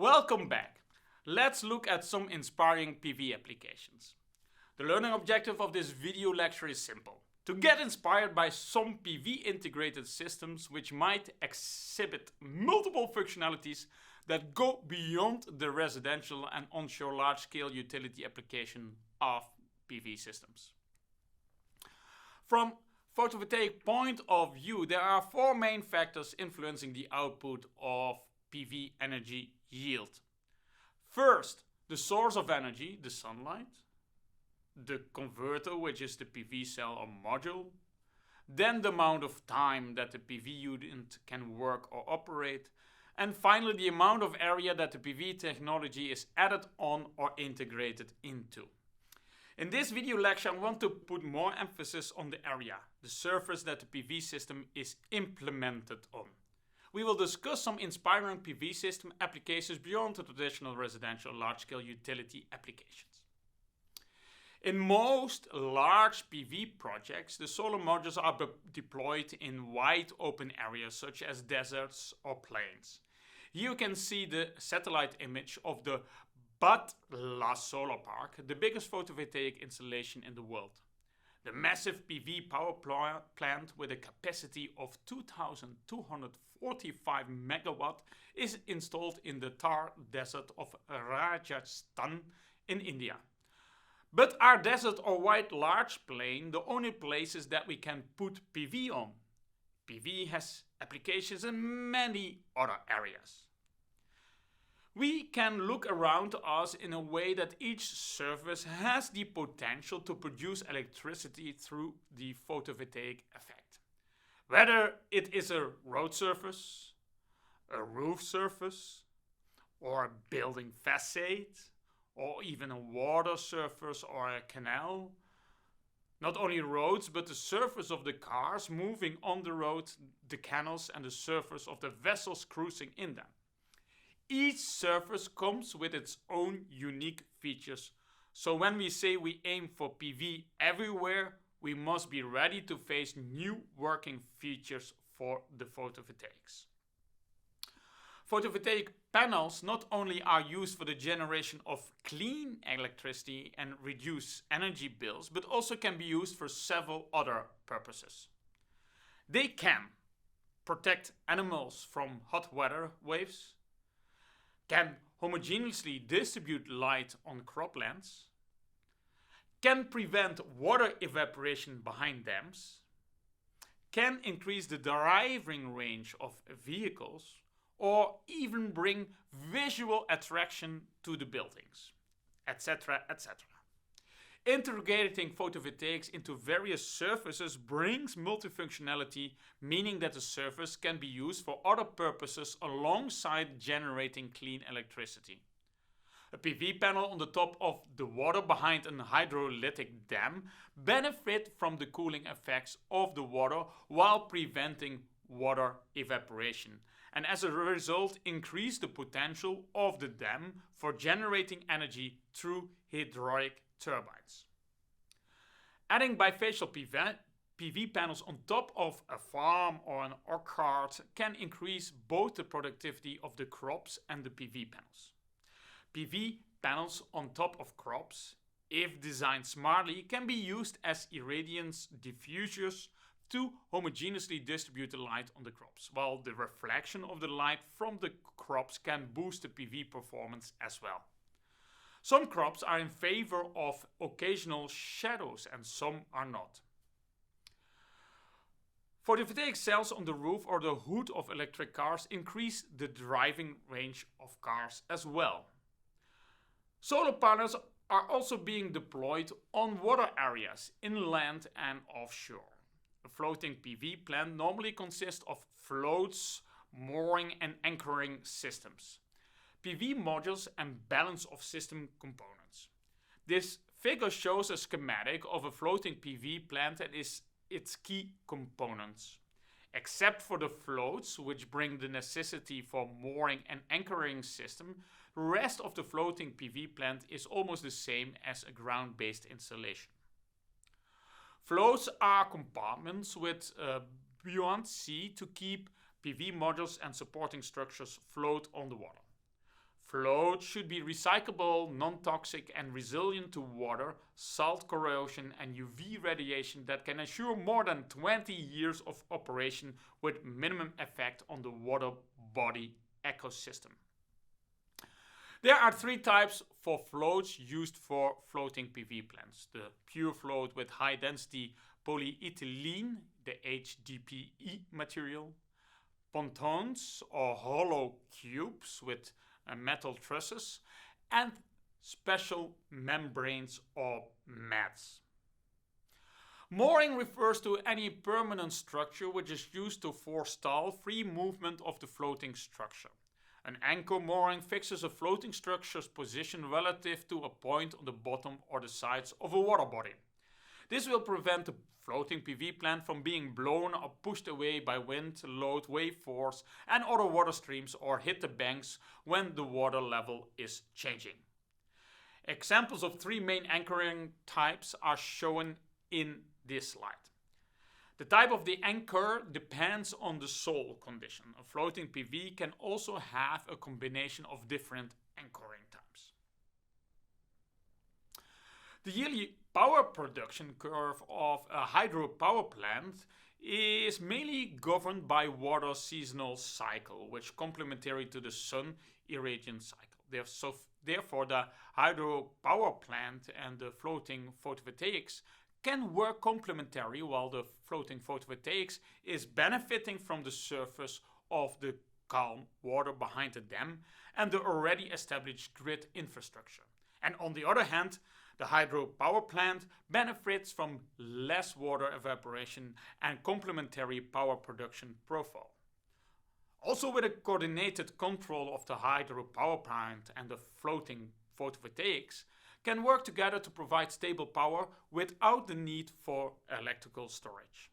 Welcome back. Let's look at some inspiring PV applications. The learning objective of this video lecture is simple: to get inspired by some PV integrated systems which might exhibit multiple functionalities that go beyond the residential and onshore large-scale utility application of PV systems. From photovoltaic point of view, there are four main factors influencing the output of PV energy yield. First, the source of energy, the sunlight, the converter, which is the PV cell or module, then the amount of time that the PV unit can work or operate, and finally the amount of area that the PV technology is added on or integrated into. In this video lecture, I want to put more emphasis on the area, the surface that the PV system is implemented on. We will discuss some inspiring PV system applications beyond the traditional residential large-scale utility applications. In most large PV projects, the solar modules are deployed in wide open areas such as deserts or plains. Here you can see the satellite image of the Batla Solar Park, the biggest photovoltaic installation in the world. The massive PV power plant with a capacity of 2,245 megawatt is installed in the Thar Desert of Rajasthan in India. But are desert or wide large plain the only places that we can put PV on? PV has applications in many other areas. We can look around us in a way that each surface has the potential to produce electricity through the photovoltaic effect. Whether it is a road surface, a roof surface, or a building facade, or even a water surface or a canal. Not only roads, but the surface of the cars moving on the road, the canals, and the surface of the vessels cruising in them. Each surface comes with its own unique features, so when we say we aim for PV everywhere, we must be ready to face new working features for the photovoltaics. Photovoltaic panels not only are used for the generation of clean electricity and reduce energy bills, but also can be used for several other purposes. They can protect animals from hot weather waves, can homogeneously distribute light on croplands, can prevent water evaporation behind dams, can increase the driving range of vehicles, or even bring visual attraction to the buildings, etc., etc. Integrating photovoltaics into various surfaces brings multifunctionality, meaning that the surface can be used for other purposes alongside generating clean electricity. A PV panel on the top of the water behind an hydrolytic dam benefits from the cooling effects of the water while preventing water evaporation, and as a result increase the potential of the dam for generating energy through hydraulic turbines. Adding bifacial PV panels on top of a farm or an orchard can increase both the productivity of the crops and the PV panels. PV panels on top of crops, if designed smartly, can be used as irradiance diffusers to homogeneously distribute the light on the crops, while the reflection of the light from the crops can boost the PV performance as well. Some crops are in favor of occasional shadows and some are not. Photovoltaic cells on the roof or the hood of electric cars increase the driving range of cars as well. Solar panels are also being deployed on water areas, inland and offshore. A floating PV plant normally consists of floats, mooring and anchoring systems, PV modules and balance of system components. This figure shows a schematic of a floating PV plant and its key components. Except for the floats, which bring the necessity for mooring and anchoring system, the rest of the floating PV plant is almost the same as a ground-based installation. Floats are compartments with buoyancy to keep PV modules and supporting structures float on the water. Floats should be recyclable, non-toxic and resilient to water, salt corrosion and UV radiation that can ensure more than 20 years of operation with minimum effect on the water body ecosystem. There are three types for floats used for floating PV plants. The pure float with high density polyethylene, the HDPE material, pontoons or hollow cubes with metal trusses, and special membranes or mats. Mooring refers to any permanent structure which is used to forestall free movement of the floating structure. An anchor mooring fixes a floating structure's position relative to a point on the bottom or the sides of a water body. This will prevent the floating PV plant from being blown or pushed away by wind, load, wave force and other water streams or hit the banks when the water level is changing. Examples of three main anchoring types are shown in this slide. The type of the anchor depends on the soil condition. A floating PV can also have a combination of different anchoring types. The yearly power production curve of a hydropower plant is mainly governed by water seasonal cycle, which is complementary to the sun irradiance cycle. Therefore, the hydropower plant and the floating photovoltaics can work complementary while the floating photovoltaics is benefiting from the surface of the calm water behind the dam and the already established grid infrastructure. And on the other hand, the hydropower plant benefits from less water evaporation and complementary power production profile. Also, with a coordinated control of the hydropower plant and the floating photovoltaics can work together to provide stable power without the need for electrical storage.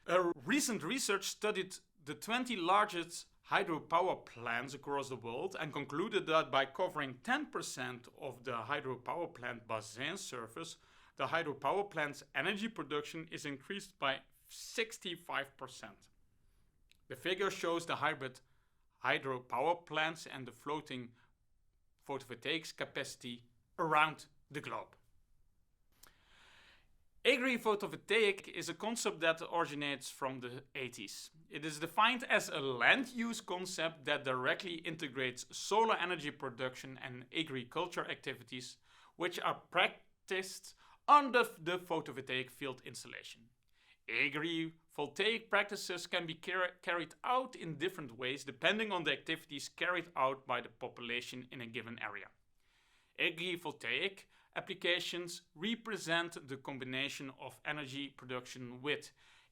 A recent research studied the 20 largest hydropower plants across the world and concluded that by covering 10% of the hydropower plant basin surface, the hydropower plant's energy production is increased by 65%. The figure shows the hybrid hydropower plants and the floating photovoltaics capacity around the globe. Agri-photovoltaic is a concept that originates from the 80s. It is defined as a land use concept that directly integrates solar energy production and agriculture activities which are practiced under the photovoltaic field installation. Agri-voltaic practices can be carried out in different ways depending on the activities carried out by the population in a given area. Agri-voltaic applications represent the combination of energy production with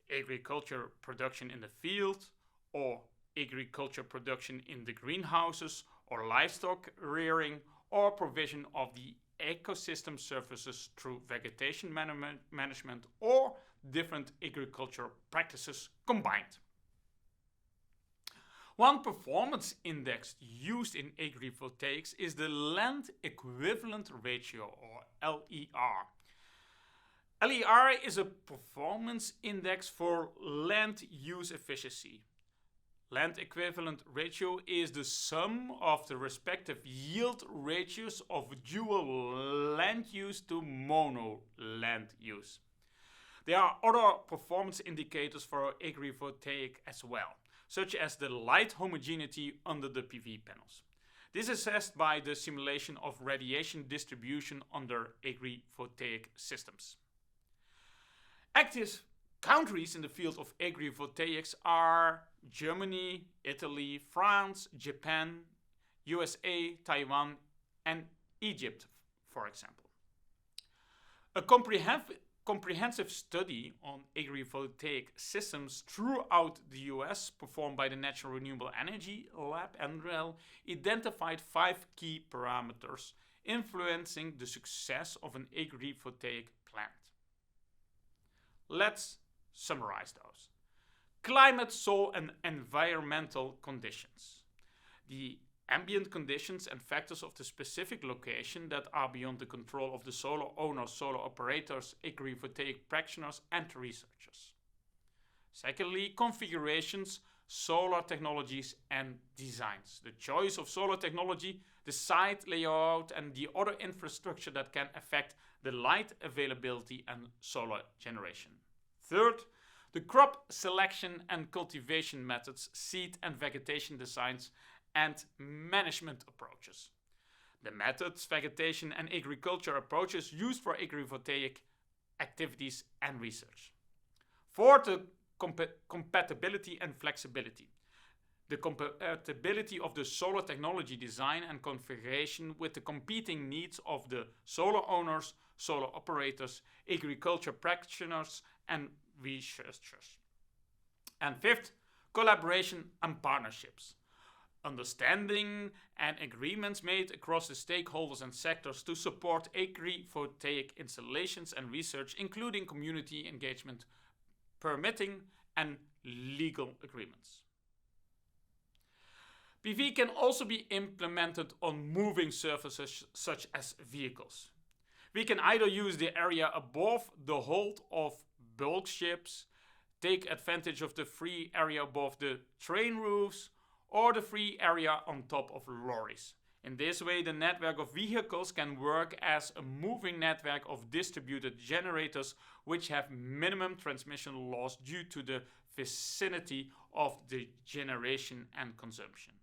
agriculture production in the field, or agriculture production in the greenhouses, or livestock rearing, or provision of the ecosystem services through vegetation management, or different agriculture practices combined. One performance index used in agrivoltaics is the Land Equivalent Ratio, or LER. LER is a performance index for land use efficiency. Land Equivalent Ratio is the sum of the respective yield ratios of dual land use to mono land use. There are other performance indicators for agrivoltaic as well, such as the light homogeneity under the PV panels. This is assessed by the simulation of radiation distribution under agrivoltaic systems. Active countries in the field of agrivoltaics are Germany, Italy, France, Japan, USA, Taiwan, and Egypt, for example. A comprehensive study on agrivoltaic systems throughout the US, performed by the National Renewable Energy Lab, NREL, identified 5 key parameters influencing the success of an agrivoltaic plant. Let's summarize those. Climate, soil, and environmental conditions. The ambient conditions and factors of the specific location that are beyond the control of the solar owners, solar operators, agrivoltaic practitioners, and researchers. Secondly, configurations, solar technologies and designs. The choice of solar technology, the site layout, and the other infrastructure that can affect the light availability and solar generation. Third, the crop selection and cultivation methods, seed and vegetation designs, and management approaches. The methods, vegetation, and agriculture approaches used for agrivoltaic activities and research. Fourth, the compatibility and flexibility. The compatibility of the solar technology design and configuration with the competing needs of the solar owners, solar operators, agriculture practitioners, and researchers. And fifth, collaboration and partnerships. Understanding and agreements made across the stakeholders and sectors to support agrivoltaic installations and research, including community engagement, permitting, and legal agreements. PV can also be implemented on moving surfaces such as vehicles. We can either use the area above the hold of bulk ships, take advantage of the free area above the train roofs, or the free area on top of lorries. In this way, the network of vehicles can work as a moving network of distributed generators which have minimum transmission loss due to the vicinity of the generation and consumption.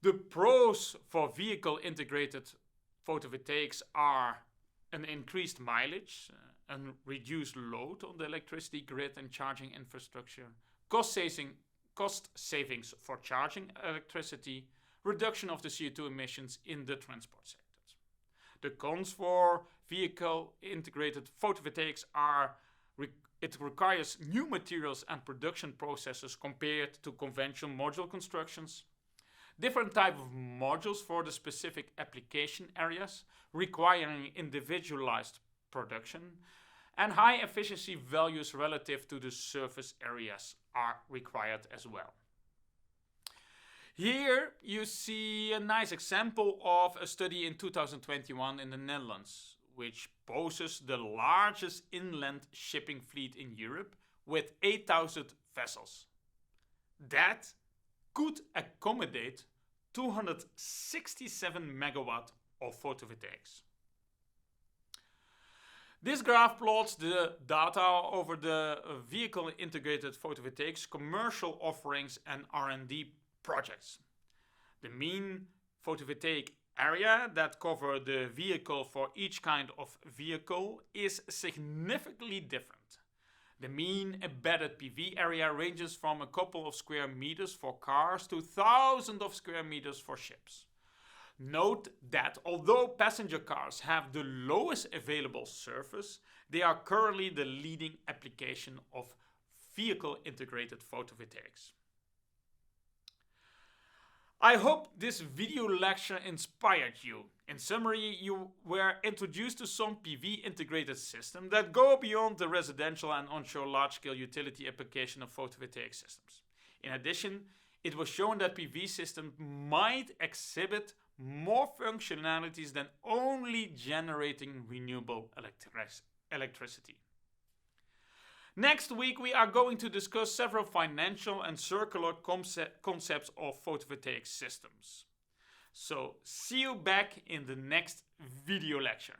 The pros for vehicle integrated photovoltaics are an increased mileage, a reduced load on the electricity grid and charging infrastructure, cost savings for charging electricity, reduction of the CO2 emissions in the transport sectors. The cons for vehicle integrated photovoltaics are it requires new materials and production processes compared to conventional module constructions, different type of modules for the specific application areas requiring individualized production, and high efficiency values relative to the surface areas are required as well. Here you see a nice example of a study in 2021 in the Netherlands, which poses the largest inland shipping fleet in Europe with 8,000 vessels. That could accommodate 267 megawatt of photovoltaics. This graph plots the data over the vehicle integrated photovoltaics commercial offerings and R&D projects. The mean photovoltaic area that cover the vehicle for each kind of vehicle is significantly different. The mean embedded PV area ranges from a couple of square meters for cars to thousands of square meters for ships. Note that although passenger cars have the lowest available surface, they are currently the leading application of vehicle integrated photovoltaics. I hope this video lecture inspired you. In summary, you were introduced to some PV integrated systems that go beyond the residential and onshore large-scale utility application of photovoltaic systems. In addition, it was shown that PV systems might exhibit more functionalities than only generating renewable electricity. Next week, we are going to discuss several financial and circular concepts of photovoltaic systems. So, see you back in the next video lecture.